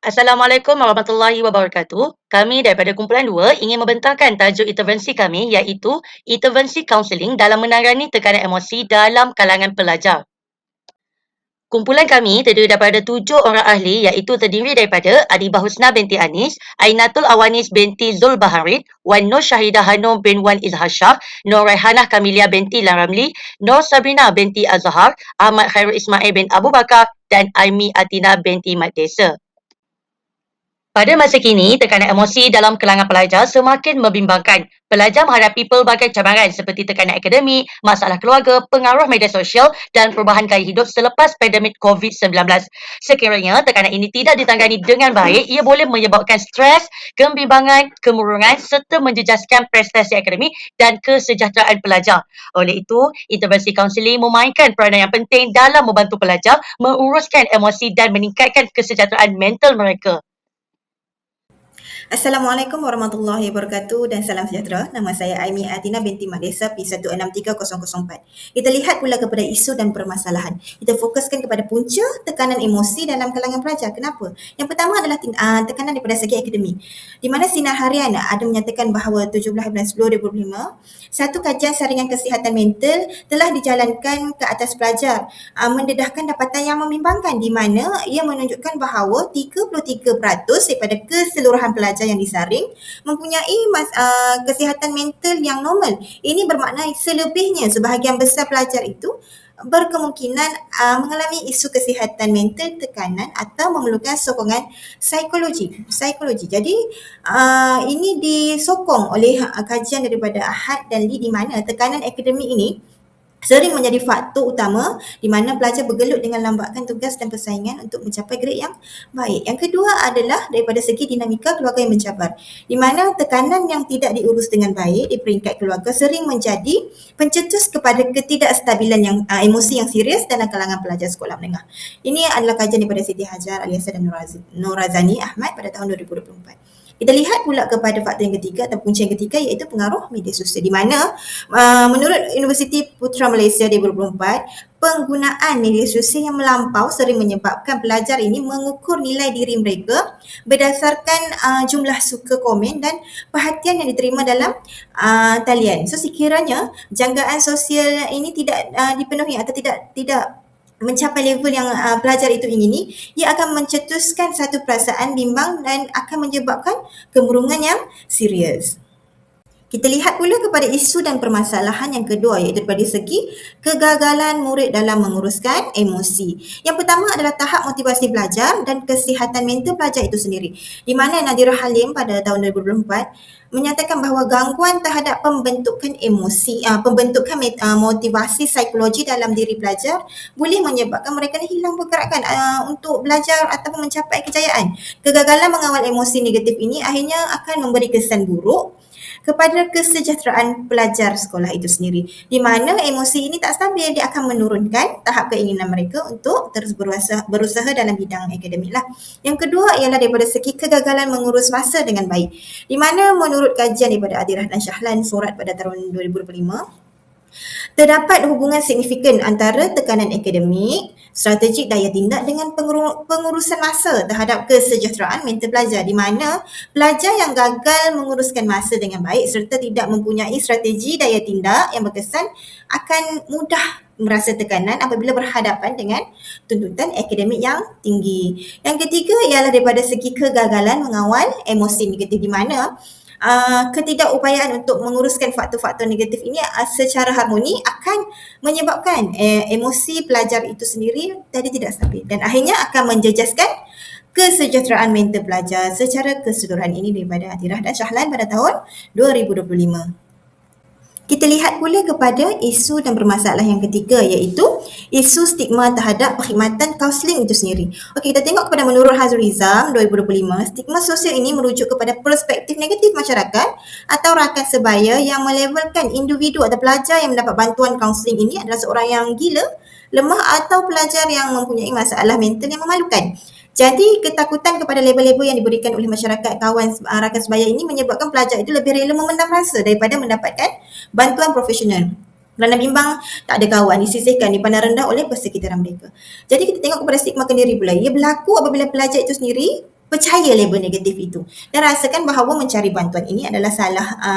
Assalamualaikum warahmatullahi wabarakatuh. Kami daripada Kumpulan 2 ingin membentangkan tajuk intervensi kami iaitu intervensi kaunseling dalam menangani tekanan emosi dalam kalangan pelajar. Kumpulan kami terdiri daripada 7 orang ahli iaitu terdiri daripada Adibah Husna binti Anis, Ainatul Awanis binti Zul Baharin, Wan Nur Syahidah Hanum bin Wan Izhar Shah, Nur Raihanah Kamilia binti Laramli, Nur Sabrina binti Azhar, Ahmad Khairul Ismail bin Abu Bakar dan Aimi Atina binti Mat Desa. Pada masa kini, tekanan emosi dalam kalangan pelajar semakin membimbangkan. Pelajar menghadapi pelbagai cabaran seperti tekanan akademik, masalah keluarga, pengaruh media sosial dan perubahan gaya hidup selepas pandemik COVID-19. Sekiranya tekanan ini tidak ditangani dengan baik, ia boleh menyebabkan stres, kebimbangan, kemurungan serta menjejaskan prestasi akademik dan kesejahteraan pelajar. Oleh itu, intervensi kaunseling memainkan peranan yang penting dalam membantu pelajar menguruskan emosi dan meningkatkan kesejahteraan mental mereka. Assalamualaikum warahmatullahi wabarakatuh dan salam sejahtera. Nama saya Aimi Atina binti Mat Desa P163004. Kita lihat pula kepada isu dan permasalahan. Kita fokuskan kepada punca tekanan emosi dalam kalangan pelajar. Kenapa? Yang pertama adalah tekanan daripada segi akademik. Di mana Sinar Harian ada menyatakan bahawa 17 bulan 10 2005, satu kajian saringan kesihatan mental telah dijalankan ke atas pelajar mendedahkan dapatan yang membimbangkan di mana ia menunjukkan bahawa 33% daripada keseluruhan pelajar yang disaring mempunyai kesihatan mental yang normal. Ini bermakna selebihnya sebahagian besar pelajar itu berkemungkinan mengalami isu kesihatan mental, tekanan atau memerlukan sokongan psikologi. Jadi ini disokong oleh kajian daripada Ahad dan Lee di mana tekanan akademik ini sering menjadi faktor utama di mana pelajar bergelut dengan lambakan tugas dan persaingan untuk mencapai grade yang baik. Yang kedua adalah daripada segi dinamika keluarga yang mencabar, di mana tekanan yang tidak diurus dengan baik di peringkat keluarga sering menjadi pencetus kepada ketidakstabilan yang emosi yang serius dalam kalangan pelajar sekolah menengah. Ini adalah kajian daripada Siti Hajar, Aliasa dan Nurazani Ahmad pada tahun 2024. Kita lihat pula kepada faktor yang ketiga atau punca yang ketiga iaitu pengaruh media sosial di mana menurut Universiti Putra Malaysia 2024, penggunaan media sosial yang melampau sering menyebabkan pelajar ini mengukur nilai diri mereka berdasarkan jumlah suka, komen dan perhatian yang diterima dalam talian. So sekiranya jangkaan sosial ini tidak dipenuhi atau tidak mencapai level yang pelajar itu ingini, ia akan mencetuskan satu perasaan bimbang dan akan menyebabkan kemurungan yang serius. Kita lihat pula kepada isu dan permasalahan yang kedua iaitu daripada segi kegagalan murid dalam menguruskan emosi. Yang pertama adalah tahap motivasi belajar dan kesihatan mental pelajar itu sendiri. Di mana Nadira Halim pada tahun 2024 menyatakan bahawa gangguan terhadap pembentukan emosi, motivasi psikologi dalam diri pelajar boleh menyebabkan mereka hilang pergerakan untuk belajar ataupun mencapai kejayaan. Kegagalan mengawal emosi negatif ini akhirnya akan memberi kesan buruk kepada kesejahteraan pelajar sekolah itu sendiri. Di mana emosi ini tak stabil, dia akan menurunkan tahap keinginan mereka untuk terus berusaha dalam bidang akademik lah. Yang kedua ialah daripada segi kegagalan mengurus masa dengan baik. Di mana menurut kajian daripada Adirah dan Syahlan Surat pada tahun 2025, terdapat hubungan signifikan antara tekanan akademik, strategik daya tindak dengan pengurusan masa terhadap kesejahteraan mental pelajar, di mana pelajar yang gagal menguruskan masa dengan baik serta tidak mempunyai strategi daya tindak yang berkesan akan mudah merasa tekanan apabila berhadapan dengan tuntutan akademik yang tinggi. Yang ketiga ialah daripada segi kegagalan mengawal emosi negatif, di mana ketidakupayaan untuk menguruskan faktor-faktor negatif ini secara harmoni akan menyebabkan emosi pelajar itu sendiri tadi tidak stabil dan akhirnya akan menjejaskan kesejahteraan mental pelajar secara keseluruhan. Ini daripada Atirah dan Syahlan pada tahun 2025. Kita lihat pula kepada isu dan permasalahan yang ketiga iaitu isu stigma terhadap perkhidmatan kaunseling itu sendiri. Okey, kita tengok kepada menurut Hazrul Izam 2025, stigma sosial ini merujuk kepada perspektif negatif masyarakat atau rakan sebaya yang melabelkan individu atau pelajar yang mendapat bantuan kaunseling ini adalah seorang yang gila, lemah atau pelajar yang mempunyai masalah mental yang memalukan. Jadi ketakutan kepada label-label yang diberikan oleh masyarakat kawan rakan sebaya ini menyebabkan pelajar itu lebih rela memendam rasa daripada mendapatkan bantuan profesional. Kerana bimbang, tak ada kawan, disisihkan, dipandang rendah oleh persekitaran mereka. Jadi kita tengok kepada stigma kendiri pula. Ia berlaku apabila pelajar itu sendiri percaya label negatif itu dan rasakan bahawa mencari bantuan ini adalah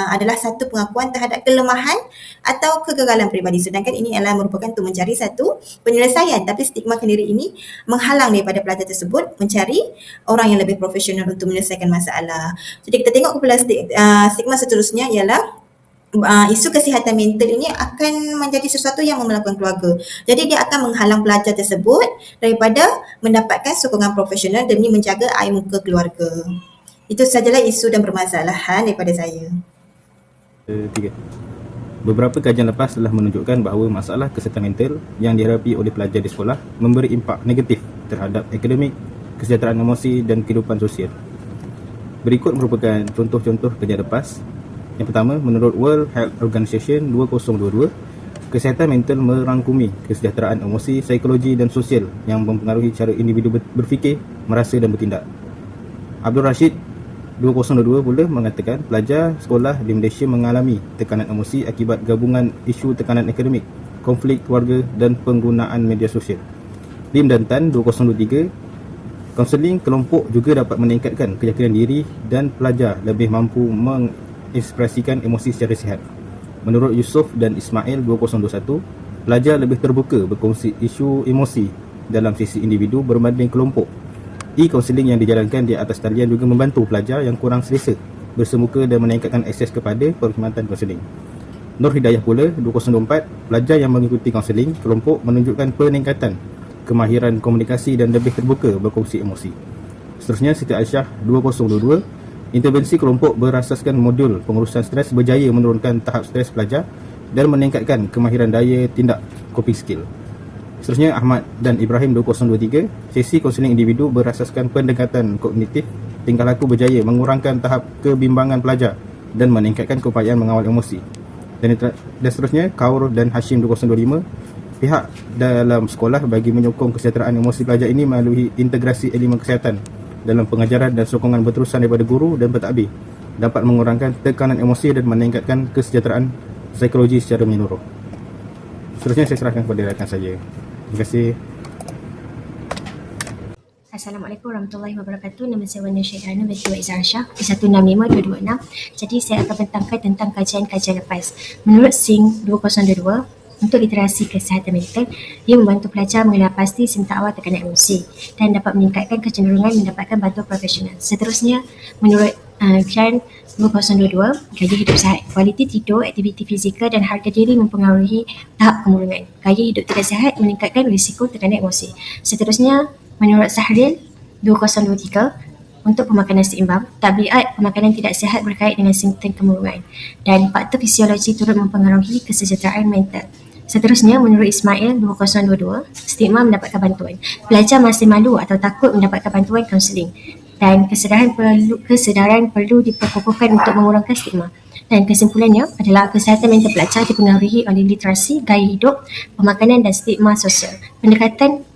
adalah satu pengakuan terhadap kelemahan atau kegagalan peribadi, sedangkan ini adalah merupakan untuk mencari satu penyelesaian, tapi stigma kendiri ini menghalang daripada pelajar tersebut mencari orang yang lebih profesional untuk menyelesaikan masalah. Jadi kita tengok kepada stigma seterusnya ialah isu kesihatan mental ini akan menjadi sesuatu yang melakukan keluarga. Jadi dia akan menghalang pelajar tersebut daripada mendapatkan sokongan profesional demi menjaga air muka keluarga. Itu sajalah isu dan permasalahan daripada saya. Tiga. Beberapa kajian lepas telah menunjukkan bahawa masalah kesihatan mental yang dihadapi oleh pelajar di sekolah memberi impak negatif terhadap akademik, kesejahteraan emosi dan kehidupan sosial. Berikut merupakan contoh-contoh kajian lepas. Yang pertama, menurut World Health Organization 2022, kesihatan mental merangkumi kesejahteraan emosi, psikologi dan sosial yang mempengaruhi cara individu berfikir, merasa dan bertindak. Abdul Rashid 2022 pula mengatakan pelajar sekolah di Malaysia mengalami tekanan emosi akibat gabungan isu tekanan akademik, konflik keluarga dan penggunaan media sosial. Lim dan Tan 2023, kaunseling kelompok juga dapat meningkatkan keyakinan diri dan pelajar lebih mampu mengekspresikan emosi secara sihat. Menurut Yusof dan Ismail 2021, pelajar lebih terbuka berkongsi isu emosi dalam sesi individu berbanding kelompok. E-kaunseling yang dijalankan di atas talian juga membantu pelajar yang kurang selesa bersemuka dan meningkatkan akses kepada perkhidmatan kaunseling. Nur Hidayah pula 2024, pelajar yang mengikuti kaunseling kelompok menunjukkan peningkatan kemahiran komunikasi dan lebih terbuka berkongsi emosi. Seterusnya, Siti Aisyah 2022, intervensi kelompok berasaskan modul pengurusan stres berjaya menurunkan tahap stres pelajar dan meningkatkan kemahiran daya tindak coping skill. Seterusnya, Ahmad dan Ibrahim 2023, sesi kaunseling individu berasaskan pendekatan kognitif tingkah laku berjaya mengurangkan tahap kebimbangan pelajar dan meningkatkan keupayaan mengawal emosi. Dan seterusnya, Kaur dan Hashim 2025, pihak dalam sekolah bagi menyokong kesejahteraan emosi pelajar ini melalui integrasi elemen kesihatan dalam pengajaran dan sokongan berterusan daripada guru dan pentadbir dapat mengurangkan tekanan emosi dan meningkatkan kesejahteraan psikologi secara menyeluruh. Seterusnya saya serahkan kepada rakan saya. Terima kasih. Assalamualaikum warahmatullahi wabarakatuh. Nama saya Wana Syekhana binti Waiz Arsyah, P165226. Jadi saya akan bentangkan tentang kajian-kajian lepas. Menurut SING 2022, untuk literasi kesihatan mental, ia membantu pelajar mengenal pasti simptom awal tekanan emosi dan dapat meningkatkan kecenderungan mendapatkan bantuan profesional. Seterusnya, menurut Khan 2022, gaya hidup sihat, kualiti tidur, aktiviti fizikal dan harga diri mempengaruhi tahap kemurungan. Gaya hidup tidak sihat meningkatkan risiko tekanan emosi. Seterusnya, menurut Sahril 2023, untuk pemakanan seimbang, tabiat pemakanan tidak sihat berkait dengan simptom kemurungan dan faktor fisiologi turut mempengaruhi kesejahteraan mental. Seterusnya, menurut Ismail 2022, stigma mendapatkan bantuan. Pelajar masih malu atau takut mendapatkan bantuan kaunseling dan kesedaran perlu diperkukuhkan untuk mengurangkan stigma. Dan kesimpulannya adalah kesihatan mental pelajar dipengaruhi oleh literasi, gaya hidup, pemakanan dan stigma sosial. Pendekatan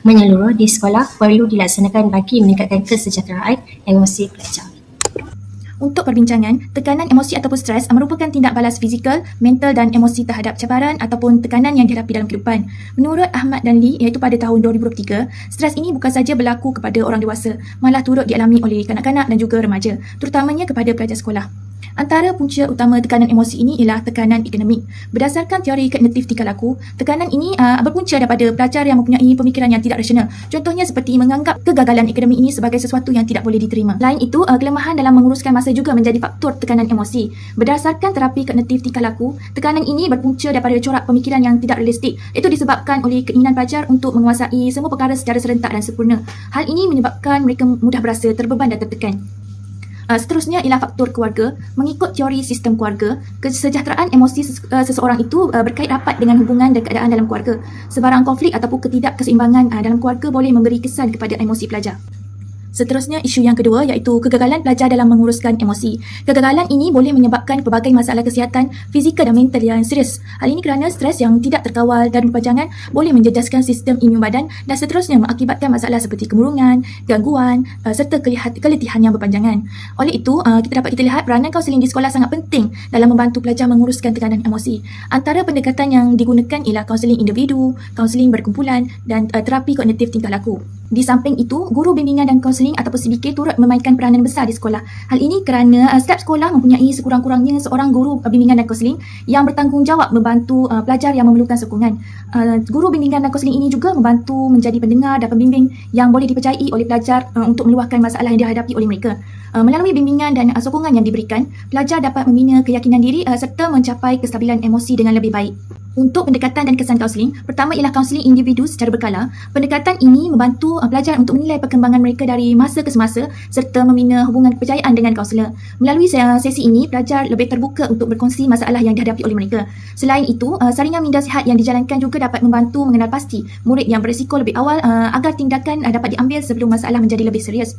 menyeluruh di sekolah perlu dilaksanakan bagi meningkatkan kesejahteraan emosi pelajar. Untuk perbincangan, tekanan emosi ataupun stres merupakan tindak balas fizikal, mental dan emosi terhadap cabaran ataupun tekanan yang dihadapi dalam kehidupan. Menurut Ahmad dan Lee, iaitu pada tahun 2023, stres ini bukan saja berlaku kepada orang dewasa, malah turut dialami oleh kanak-kanak dan juga remaja, terutamanya kepada pelajar sekolah. Antara punca utama tekanan emosi ini ialah tekanan akademik. Berdasarkan teori kognitif tingkah laku, tekanan ini berpunca daripada pelajar yang mempunyai pemikiran yang tidak rasional. Contohnya seperti menganggap kegagalan akademik ini sebagai sesuatu yang tidak boleh diterima. Selain itu, kelemahan dalam menguruskan masa juga menjadi faktor tekanan emosi. Berdasarkan terapi kognitif tingkah laku, tekanan ini berpunca daripada corak pemikiran yang tidak realistik. Itu disebabkan oleh keinginan pelajar untuk menguasai semua perkara secara serentak dan sempurna. Hal ini menyebabkan mereka mudah berasa terbeban dan tertekan. Seterusnya ialah faktor keluarga. Mengikut teori sistem keluarga, kesejahteraan emosi seseorang itu berkait rapat dengan hubungan dan keadaan dalam keluarga. Sebarang konflik ataupun ketidakkeseimbangan dalam keluarga boleh memberi kesan kepada emosi pelajar. Seterusnya, isu yang kedua iaitu kegagalan pelajar dalam menguruskan emosi. Kegagalan ini boleh menyebabkan pelbagai masalah kesihatan fizikal dan mental yang serius. Hal ini kerana stres yang tidak terkawal dan berpanjangan boleh menjejaskan sistem imun badan dan seterusnya mengakibatkan masalah seperti kemurungan, gangguan serta keletihan yang berpanjangan. Oleh itu, kita lihat peranan kaunseling di sekolah sangat penting dalam membantu pelajar menguruskan tekanan emosi. Antara pendekatan yang digunakan ialah kaunseling individu, kaunseling berkumpulan dan terapi kognitif tingkah laku. Di samping itu, guru bimbingan dan kaunseling ataupun CBK turut memainkan peranan besar di sekolah. Hal ini kerana setiap sekolah mempunyai sekurang-kurangnya seorang guru bimbingan dan kaunseling yang bertanggungjawab membantu pelajar yang memerlukan sokongan. Guru bimbingan dan kaunseling ini juga membantu menjadi pendengar dan pembimbing yang boleh dipercayai oleh pelajar untuk meluahkan masalah yang dihadapi oleh mereka. Melalui bimbingan dan sokongan yang diberikan, pelajar dapat membina keyakinan diri serta mencapai kestabilan emosi dengan lebih baik. Untuk pendekatan dan kesan kaunseling, pertama ialah kaunseling individu secara berkala. Pendekatan ini membantu pelajar untuk menilai perkembangan mereka dari masa ke semasa serta membina hubungan kepercayaan dengan kaunselor. Melalui sesi ini, pelajar lebih terbuka untuk berkongsi masalah yang dihadapi oleh mereka. Selain itu, saringan minda sihat yang dijalankan juga dapat membantu mengenal pasti murid yang berisiko lebih awal agar tindakan dapat diambil sebelum masalah menjadi lebih serius.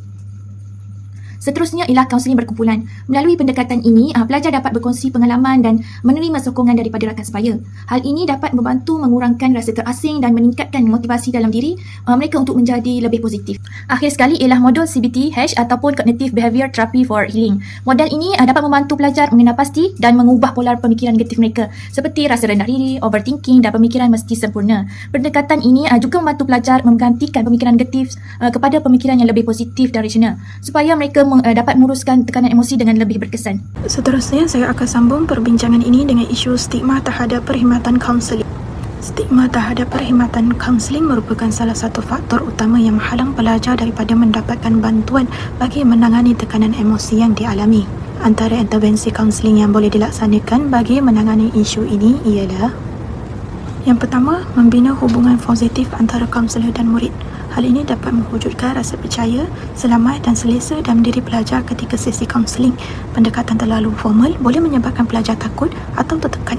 Seterusnya ialah kaunseling berkumpulan. Melalui pendekatan ini, pelajar dapat berkongsi pengalaman dan menerima sokongan daripada rakan sebaya. Hal ini dapat membantu mengurangkan rasa terasing dan meningkatkan motivasi dalam diri mereka untuk menjadi lebih positif. Akhir sekali ialah modul CBT H ataupun Cognitive Behaviour Therapy for Healing. Model ini dapat membantu pelajar mengenal pasti dan mengubah pola pemikiran negatif mereka seperti rasa rendah diri, overthinking dan pemikiran mesti sempurna. Pendekatan ini juga membantu pelajar menggantikan pemikiran negatif kepada pemikiran yang lebih positif dan rasional supaya mereka dapat menguruskan tekanan emosi dengan lebih berkesan. Seterusnya, saya akan sambung perbincangan ini dengan isu stigma terhadap perkhidmatan kaunseling. Stigma terhadap perkhidmatan kaunseling merupakan salah satu faktor utama yang menghalang pelajar daripada mendapatkan bantuan bagi menangani tekanan emosi yang dialami. Antara intervensi kaunseling yang boleh dilaksanakan bagi menangani isu ini ialah: yang pertama, membina hubungan positif antara kaunselor dan murid. Hal ini dapat mewujudkan rasa percaya, selamat dan selesa dalam diri pelajar ketika sesi kaunseling. Pendekatan terlalu formal boleh menyebabkan pelajar takut atau tertekan.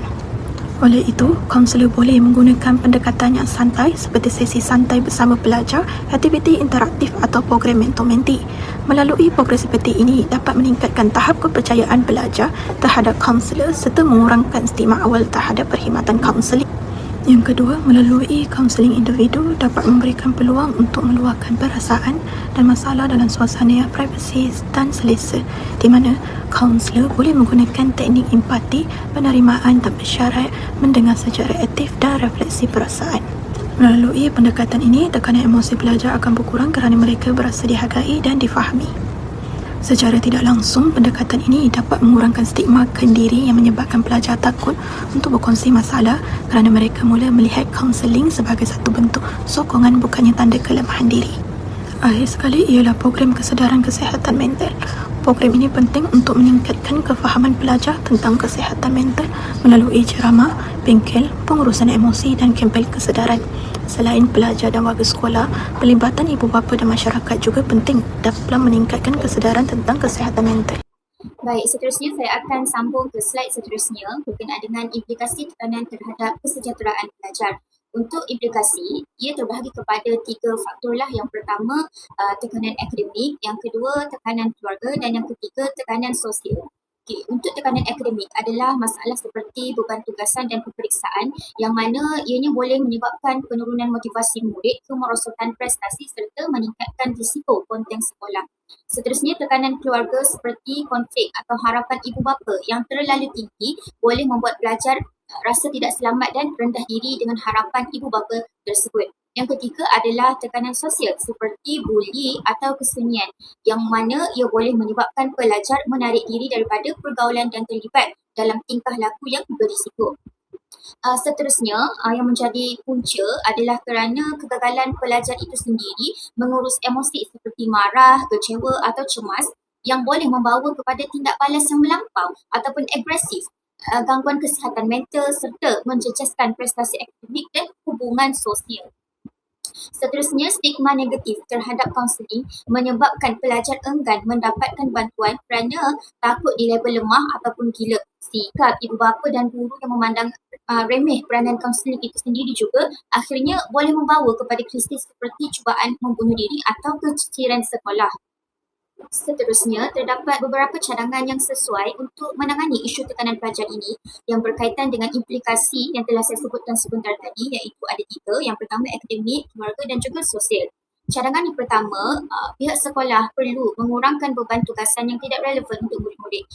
Oleh itu, kaunselor boleh menggunakan pendekatan yang santai seperti sesi santai bersama pelajar, aktiviti interaktif atau program mentor-mentee. Melalui program seperti ini dapat meningkatkan tahap kepercayaan pelajar terhadap kaunselor serta mengurangkan stigma awal terhadap perkhidmatan kaunseling. Yang kedua, melalui kaunseling individu dapat memberikan peluang untuk meluahkan perasaan dan masalah dalam suasana yang privasi dan selesa, di mana kaunselor boleh menggunakan teknik empati, penerimaan tanpa syarat, mendengar secara aktif dan refleksi perasaan. Melalui pendekatan ini, tekanan emosi pelajar akan berkurang kerana mereka berasa dihargai dan difahami. Secara tidak langsung, pendekatan ini dapat mengurangkan stigma kendiri yang menyebabkan pelajar takut untuk berkongsi masalah kerana mereka mula melihat kaunseling sebagai satu bentuk sokongan bukannya tanda kelemahan diri. Akhir sekali ialah program kesedaran kesihatan mental. Program ini penting untuk meningkatkan kefahaman pelajar tentang kesihatan mental melalui ceramah, bengkel, pengurusan emosi dan kempen kesedaran. Selain pelajar dan warga sekolah, pelibatan ibu bapa dan masyarakat juga penting dalam meningkatkan kesedaran tentang kesihatan mental. Baik, seterusnya saya akan sambung ke slide seterusnya berkenaan dengan implikasi tekanan terhadap kesejahteraan pelajar. Untuk implikasi, ia terbahagi kepada 3 faktor lah. Yang pertama, tekanan akademik, yang kedua, tekanan keluarga dan yang ketiga, tekanan sosial. Okay, untuk tekanan akademik adalah masalah seperti beban tugasan dan peperiksaan yang mana ianya boleh menyebabkan penurunan motivasi murid, kemerosotan prestasi serta meningkatkan risiko konten sekolah. Seterusnya, tekanan keluarga seperti konflik atau harapan ibu bapa yang terlalu tinggi boleh membuat pelajar rasa tidak selamat dan rendah diri dengan harapan ibu bapa tersebut. Yang ketiga adalah tekanan sosial seperti buli atau kesunyian yang mana ia boleh menyebabkan pelajar menarik diri daripada pergaulan dan terlibat dalam tingkah laku yang berisiko. Seterusnya, yang menjadi punca adalah kerana kegagalan pelajar itu sendiri mengurus emosi seperti marah, kecewa atau cemas yang boleh membawa kepada tindak balas yang melampau ataupun agresif, gangguan kesihatan mental serta menjejaskan prestasi akademik dan hubungan sosial. Seterusnya, stigma negatif terhadap kaunseling menyebabkan pelajar enggan mendapatkan bantuan kerana takut dilabel lemah ataupun gila. Sikap ibu bapa dan guru yang memandang remeh peranan kaunseling itu sendiri juga akhirnya boleh membawa kepada krisis seperti cubaan membunuh diri atau keciciran sekolah. Seterusnya, terdapat beberapa cadangan yang sesuai untuk menangani isu tekanan pelajar ini yang berkaitan dengan implikasi yang telah saya sebutkan sebentar tadi, iaitu ada 3. Yang pertama, akademik, keluarga dan juga sosial. Cadangan yang pertama, pihak sekolah perlu mengurangkan beban tugasan yang tidak relevan untuk murid-murid.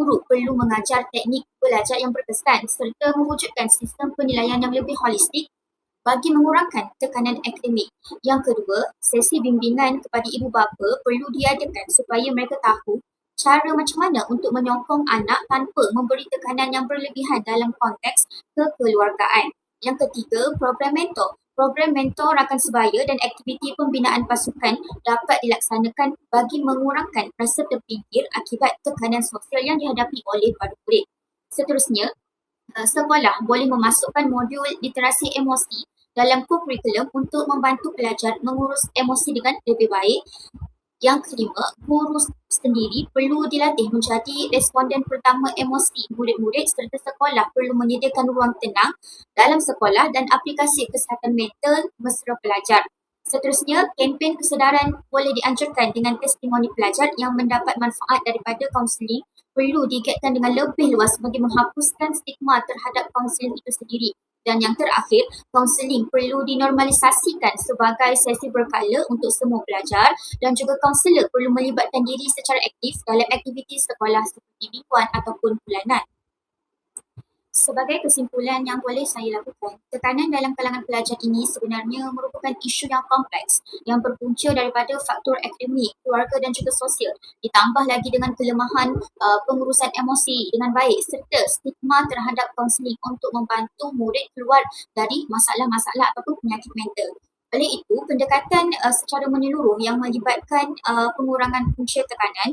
Guru perlu mengajar teknik belajar yang berkesan serta mewujudkan sistem penilaian yang lebih holistik. bagi mengurangkan tekanan akademik. Yang kedua, sesi bimbingan kepada ibu bapa perlu diadakan supaya mereka tahu cara macam mana untuk menyokong anak tanpa memberi tekanan yang berlebihan dalam konteks kekeluargaan. Yang ketiga, program mentor. Program mentor rakan sebaya dan aktiviti pembinaan pasukan dapat dilaksanakan bagi mengurangkan rasa terpinggir akibat tekanan sosial yang dihadapi oleh para murid. Seterusnya, sekolah boleh memasukkan modul literasi emosi dalam kurikulum untuk membantu pelajar mengurus emosi dengan lebih baik. Yang kelima, guru sendiri perlu dilatih menjadi responden pertama emosi murid-murid serta sekolah perlu menyediakan ruang tenang dalam sekolah dan aplikasi kesihatan mental mesra pelajar. Seterusnya, kempen kesedaran boleh dianjurkan dengan testimoni pelajar yang mendapat manfaat daripada kaunseling perlu digiatkan dengan lebih luas bagi menghapuskan stigma terhadap kaunseling itu sendiri. Dan yang terakhir, kaunseling perlu dinormalisasikan sebagai sesi berkala untuk semua pelajar dan juga kaunselor perlu melibatkan diri secara aktif dalam aktiviti sekolah seperti mingguan ataupun bulanan. Sebagai kesimpulan yang boleh saya lakukan, tekanan dalam kalangan pelajar ini sebenarnya merupakan isu yang kompleks yang berpunca daripada faktor akademik, keluarga dan juga sosial, ditambah lagi dengan kelemahan pengurusan emosi dengan baik serta stigma terhadap kaunseling untuk membantu murid keluar dari masalah-masalah ataupun penyakit mental. Oleh itu, pendekatan secara menyeluruh yang melibatkan pengurangan punca tekanan,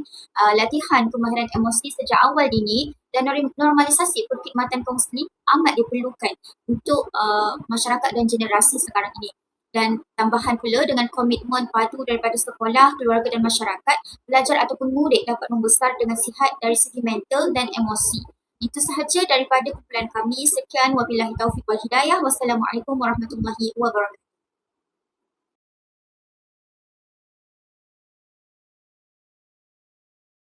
latihan kemahiran emosi sejak awal dini dan normalisasi perkhidmatan kaunseling amat diperlukan untuk masyarakat dan generasi sekarang ini. Dan tambahan pula dengan komitmen padu daripada sekolah, keluarga dan masyarakat, pelajar ataupun murid dapat membesar dengan sihat dari segi mental dan emosi. Itu sahaja daripada kumpulan kami. Sekian, wabillahi taufiq wal hidayah. Wassalamualaikum warahmatullahi wabarakatuh.